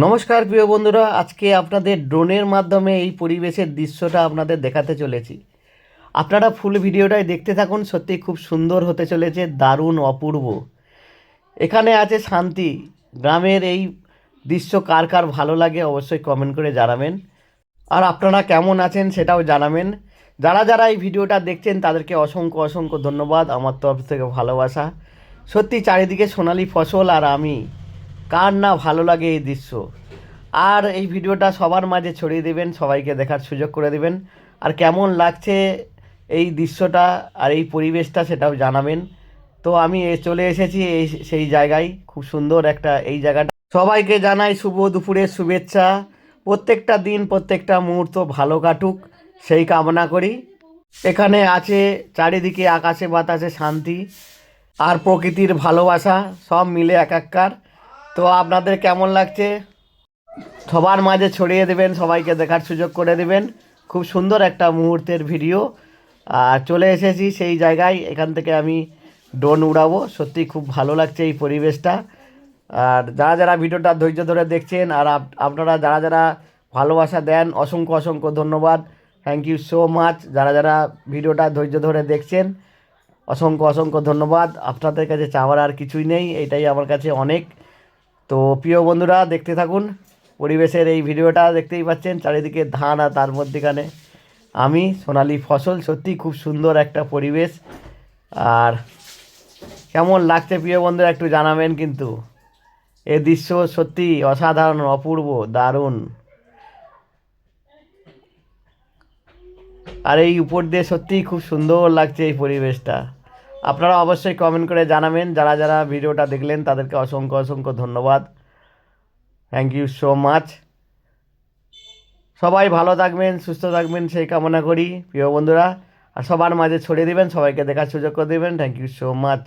নমস্কার প্রিয় বন্ধুরা, আজকে আপনাদের ড্রোনের মাধ্যমে এই পরিবেশের দৃশ্যটা আপনাদের দেখাতে চলেছি। আপনারা ফুল ভিডিওটাই দেখতে থাকুন, সত্যি খুব সুন্দর হতে চলেছে, দারুণ অপূর্ব। এখানে আছে শান্তি। গ্রামের এই দৃশ্য কার কার ভালো লাগে অবশ্যই কমেন্ট করে জানাবেন। আর আপনারা কেমন আছেন সেটাও জানাবেন। যারা যারা এই ভিডিওটা দেখছেন তাদেরকে অসংখ্য অসংখ্য ধন্যবাদ, আমার তরফ থেকে ভালোবাসা। সত্যি চারিদিকে সোনালি ফসল আর আমি, কার না ভালো লাগে এই দৃশ্য। আর এই ভিডিওটা সবার মাঝে ছড়িয়ে দেবেন, সবাইকে দেখার সুযোগ করে দেবেন। আর কেমন লাগছে এই দৃশ্যটা আর এই পরিবেশটা সেটাও জানাবেন। তো আমি চলে এসেছি সেই জায়গায়, খুব সুন্দর একটা এই জায়গাটা। সবাইকে জানাই শুভ দুপুরের শুভেচ্ছা। প্রত্যেকটা দিন প্রত্যেকটা মুহূর্ত ভালো কাটুক সেই কামনা করি। এখানে আছে চারিদিকে আকাশে বাতাসে শান্তি আর প্রকৃতির ভালোবাসা, সব মিলে একাকার। তো আপনাদের কেমন লাগছে সবার মাঝে ছড়িয়ে দেবেন, সবাইকে দেখার সুযোগ করে দেবেন। খুব সুন্দর একটা মুহূর্তের ভিডিও। আর চলে এসেছি সেই জায়গায়, এখান থেকে আমি ড্রোন উড়াবো। সত্যি খুব ভালো লাগছে এই পরিবেশটা। আর যারা যারা ভিডিওটা ধৈর্য ধরে দেখছেন আর আপনারা যারা যারা ভালোবাসা দেন, অসংখ্য অসংখ্য ধন্যবাদ। Thank you so much. যারা যারা ভিডিওটা ধৈর্য ধরে দেখছেন অসংখ্য অসংখ্য ধন্যবাদ। আপনাদের কাছে চাওয়ার আর কিছুই নেই, এটাই আমার কাছে অনেক। তো প্রিয় বন্ধুরা দেখতে থাকুন পরিবেশের এই ভিডিওটা। দেখতেই পাচ্ছেন চারিদিকে ধান আর তার মধ্যেখানে আমি, সোনালি ফসল। সত্যি খুব সুন্দর একটা পরিবেশ। আর কেমন লাগছে প্রিয় বন্ধুরা একটু জানাবেন কিন্তু। এই দৃশ্য সত্যি অসাধারণ, অপূর্ব, দারুণ। আর এই উপর দিয়ে সত্যিই খুব সুন্দর লাগছে এই পরিবেশটা। আপনারা অবশ্যই কমেন্ট করে জানাবেন। যারা যারা ভিডিওটা দেখলেন তাদেরকে অসংখ্য অসংখ্য ধন্যবাদ। Thank you so much. সবাই ভালো থাকবেন, সুস্থ থাকবেন সেই কামনা করি প্রিয় বন্ধুরা। আর সবার মাঝে ছড়িয়ে দেবেন, সবাইকে দেখার সুযোগ করে দেবেন। Thank you so much.